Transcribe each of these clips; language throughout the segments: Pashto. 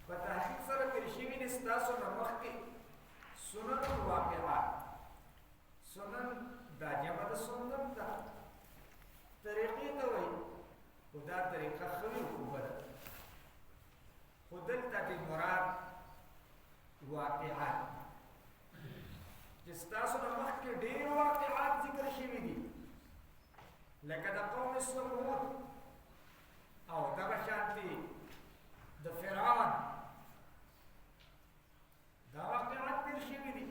په تحقیق سره تیر شوي دي ستاسو نه مخکې سنن الواقعات. سنن دا جمع د سنت ده، طریقې ته وایي، خو دا طریقه ښه وي خو بده. خو دلته کې مراد واقعات چې ستاسو نه مخکې ډېر واقعات ذکر شوي دي، لکه د قوم ثمود او دغه شانتې د فرعون، دا واقعات تیر شوي دي.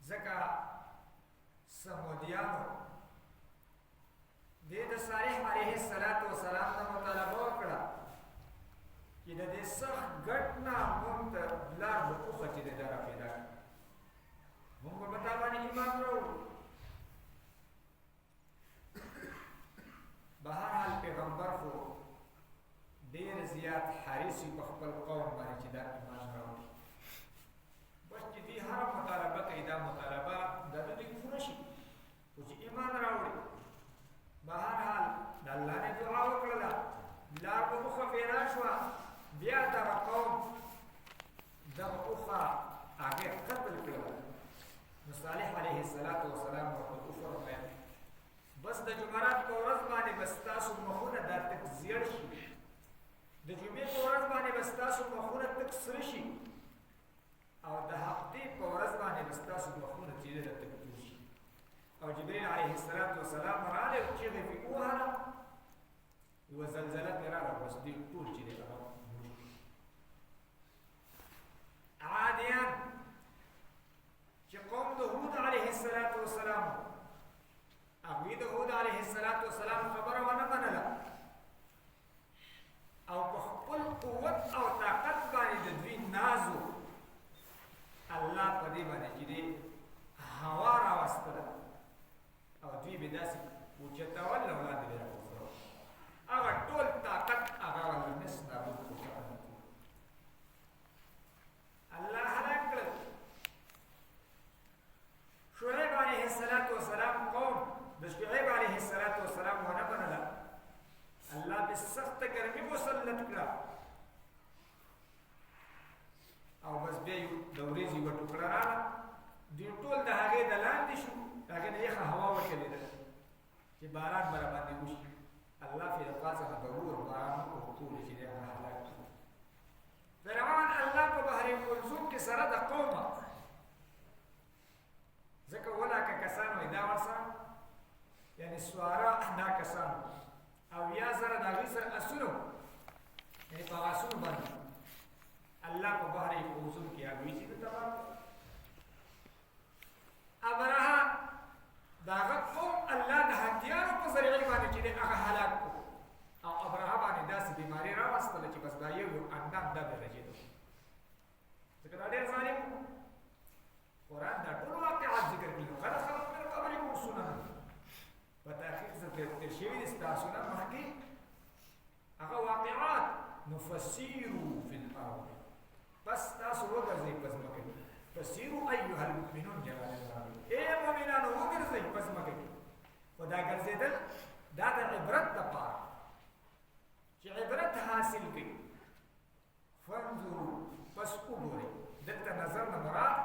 ځکه ثمودیانو دې د صالح علیه السلام نه مطالبه وکړه چې د دې سخت ګټ نه موږ ته لار وښوښه چې دی دا را پیدا کړي، موږ به په تا باندې ایمان راوړو. بهرحال پیغمبر خو ډېر زیات حریص وي په خپل قوم باندې چې دا ایمان راوړي. بس چې دوی هره مطالبه کوي، دا مطالبه د دوی پوره شي، خو چې ایمان راوړي. بهرحال د الله نه دعا وکړله، لار په اوښه پیدا شوه، بیا دغه قوم دغه اوښه هغې قتل کړله. نو صالح علیه السلام ورته اوښه وویل بس د جمعرات په ورځ باندې به ستاسو مخونه دا تک زیړ شي، د جمعې په ورځ باندې به ستاسو مخونه تک سره شي، او د هفتې په ورځ باندې به ستاسو مخونه چې دی تک تور شي. او جبریل علیه السلام راغلی او چیغې پرې ووهله، یوه زلزله پرې راغله، بس دوی ټول چې دی هغه عادیان چې قوم د هود علیه السلام هغوی د هود علیه السلام خبره ونه منله، او په خپل قوت او طاقت باندې د دوی نازو الله په دې باندې چې دی هوا راوستله، او دوی به داسې اوچتول او لاندې به راوغورځول، هغه ټول طاقت هغه ورته مس نابود کړو. الله هلاک کړل. شعیب علیه السلام قوم د شعیب علیه السلام ونه منله، الله به سخته ګرمي مسلط کړه، او بس بیا د ورېځې یوه ټوکړه راغله، دوی ټول د هغې د لاندې شو، د هغې نه یخه هوا وچلېده چې باران به راباندې وشي. الله فی القا څخه د اور باران وکړو، ټول چې دی هغه هلاک کړو. فرعون الله په بحر کلثوم کې سره د قومه، ځکه ولاکه کسان وایي دا ورسره یعنې سواره دا کسان، او یا زره د هغوی سره اسونه، یعنې په هغه اسونو باندې الله په بحر کلثوم کې هغوی چې د تباه ابرهه د هغه قوم الله د هندیانو په ذریعې باندې چې دی هغه هلاک کړو، او ابرهه باندې داسې بیماري راوستله چې بس دا یو اندام دا به رژېده، ځکه دا ډېر ظالم و. قرآن دا ټول واقعات ذکر کړي، قد خلق من قبلکم سنن، په تحقیق سره تېر شوي دي ستاسو نه مخکې هغه واقعات. نفسیرو فی الارض، بس تاسو وګرځئ په ځمکه کې، فسیرو ایها المؤمنون جلال الله، ای مؤمنانو وګرځئ په ځمکه کې. خو دا ګرځېدل دا د عبرت دپاره چې عبرت حاصل کړي. فانظروا، پس وګورئ، دلته نظر نه مراد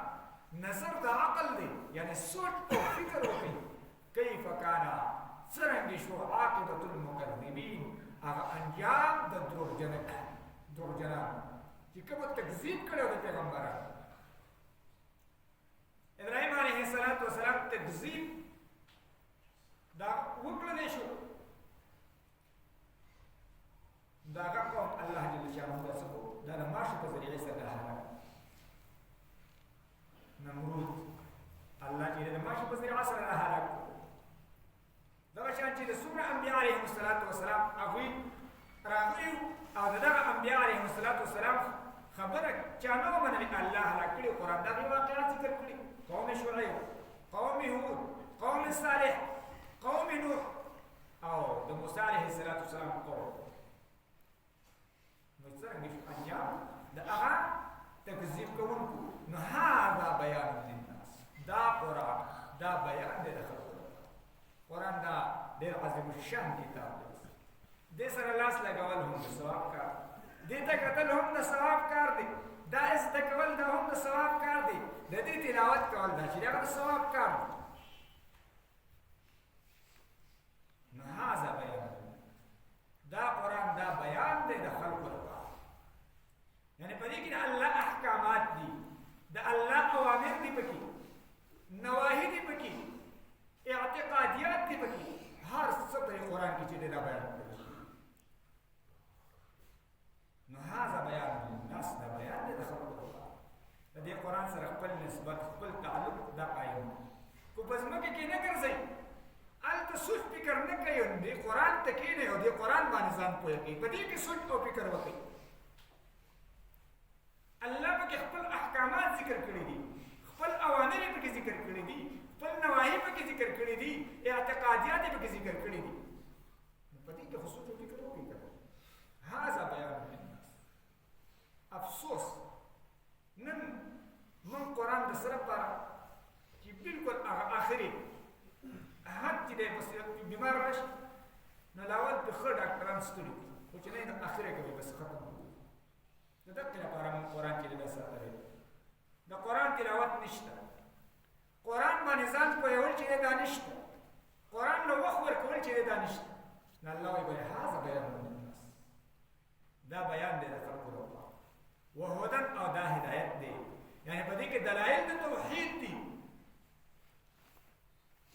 نظر د عقل دی، یعنی سوچ او فکر وکړئ. کیف کان، څرنګه شو عاقبة المکذبین، هغه انجام د دروغجنانو چې کومه تکذیب کړی و د پیغمبرانو. ابراهیم علیه السلام تکذیب دا وکړلی شو، د هغه قوم الله جل شانه دا څه کړو، دا د ماشو په ذریعې سره هلاک. نمرود الله چې د ماشو په ذریعه سره هلاک کړو. دغه شان چې د څومره انبیا علیهم السلام هغوی راغلي او د دغه انبیا علیهم السلام خبره چا نه ومنلې، الله هلاک کړي. قرآن دغې واقعات ذکر کړي، قوم شعیب، قوم هود، قوم صالح، قوم نوح، او د موسی علیه السلام قوم. نو څرنګه شو انجام د هغه تکذیب کوونکو. نو هذا بیان للناس، دا قرآن دا بیان دی د خلکو. قرآن دا ډېر عظیم الشان کتاب دی، دې سره لاس لګول هم د ثواب کار دې ته کتل هم د ثواب کار دی دا زده کول دا هم د ثواب کار دی د دې تلاوت کول دا چې هغه د ثواب کار دی نو هاذا بیان دا قرآن دا بیان دی د خلقو لپاره یعنی په دې کې د الله احکامات دي د الله اوامر دي پکې نواهی دي پکې اعتقادیات دي پکې هر څه په قرآن کې چې دا بیان کړل نو هاذا بیان للناس دا بیان دی د خلقو لپاره د دې قرآن سره خپل نسبت خپل تعلق دا قائم کو په ځمکه کې نه ګرځي الته سوچ فکر نه کوي دې قرآن ته کېنه او دې قرآن باندې ځان پوهه کوي په دې کې سوچ او فکر وکړي الله پکې خپل احکامات ذکر کړی دي خپل اوامر پکې ذکر کړی دي خپل نواهی پکې ذکر کړی دي اعتقادیات پکې ذکر کړی دي په دې کې خصوصي فکر وکړي هاذا بیان للناس افسوس نن من قرآن د سره پر چې بالکل اخري حد چې د بیمار راشي نو لاول په ښه ډاکټران ستړي خو چې نه اخره کې بس ختم د دقیقه لپاره من قرآن کې د ساتره د قرآن تلاوت نشته قرآن باندې ځان پوهول چې دا نشته قرآن له وخت ورکول چې دا نشته نو الله وایي هاذا بیان للناس دا بیان دی د خلقو لپاره وهدى او دا هدایت دی یعنی په دې کې دلایل د توحید دي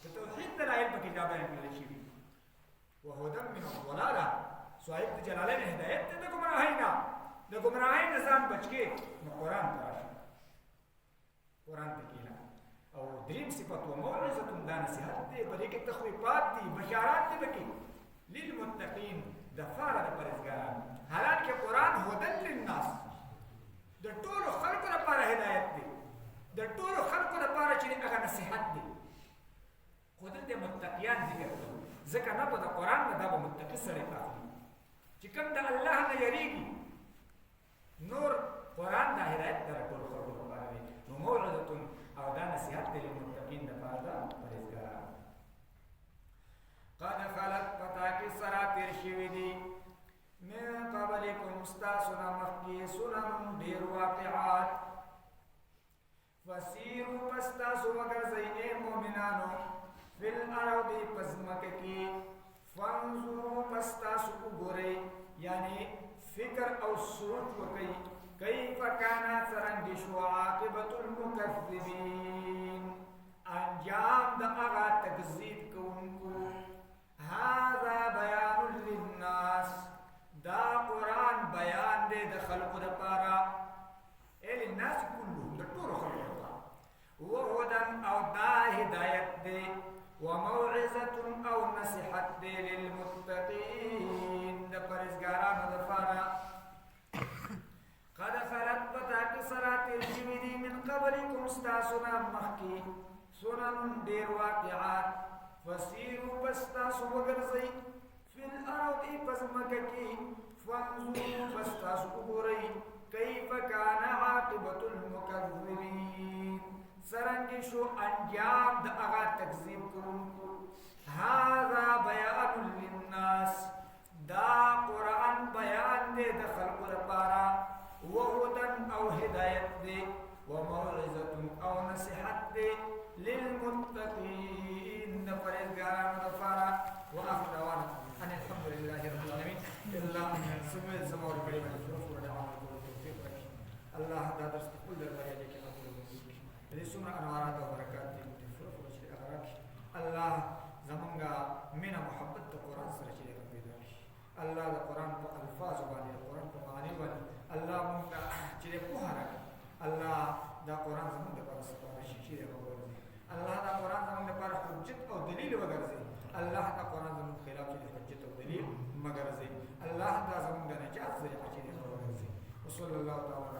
د توحید دلایل پکې دا بیان کړل شي وهدى من الضلاله صاحب د جلالین هدایت ته د گمراهی نه د گمراهی نه ځان بچی نو قرآن ته راشي قرآن ته کېنه او دریم صفت و موعظه دا نصیحت دی په دې کې تخویفات دي بشارات دي پکې للمتقین د فاره د پرهیزګارانو حالانکه قرآن هدى للناس د ټولو خلقو لپاره هدایت دی د ټولو خلقو لپاره چې هغه نصیحت دی خو دلته متقیان ذکر کړو ځکه نه په د قرآن نه دا به متقي سړی اخلي چې کوم د الله نه یریږي نور قرآن دا هدایت د ټولو خلقو لپاره دی نو موعظه او دا نصیحت دی للمتقین لپاره د پرهیزګارانو قد خلت پتا کې سرا تیر شوي دي من قبلكم استاسنا مخي سنن دير واقعات فسيروا پستاسو مگر زي مؤمنانو في الارض پزمککی فانظروا پستاسو گوري یعنی فکر او سوچ وکي كيف كان سرنگ شو عاقبت المكذبين انجام د اغا تکذیب کوونکو هذا بیان للناس دا قرآن بیان دے د خلقو د پارا ایل الناس کلهم د ټولو خلقو لپاره وهدى او دا هدایت دے وموعظه او نصیحت دے للمتقین د پرهیزګارانو د پارا قد خلت پتا کی سرات شوی دی من قبلکم استاسنا مخکی سنن دیر واقعات فسیروا پستاسو وګرځئ في الأرض پزمککی فانظروا پستاسو وګورئ كيف كان عاقبة المكذبين سرنگ شو انجام د اغا تکذیب کوونکو هذا بیان للناس دا قرآن بیان دے د خلقو لپاره وهدى او هدایت دے وموعظه او نصیحت دے للمتقین د پرهیزګارانو لپاره واخر دعوانا ان الحمد لله رب العالمين الا ان سمع الزمان الكريم والفرق والدعوات والتوفيق الله دا درس كل درباري دې کې قبول وکړي دې څومره انوارات او برکات دې دې فرق او چې اغراق الله زمونږه مینا محبت د قران سره چې پیدا شي الله د قران په الفاظ باندې قران په معنی باندې الله مونږ چې په هغه الله دا قران زمونږ لپاره ستاره شي چې الله دا قران زمونږ لپاره حجت او دلیل وګرځي الله دا قران زمونږ خلاف چې حجت او دلیل مګرځي الله دا زمونږ د نجات ذریعہ چې وګرځي وصلی الله تعالی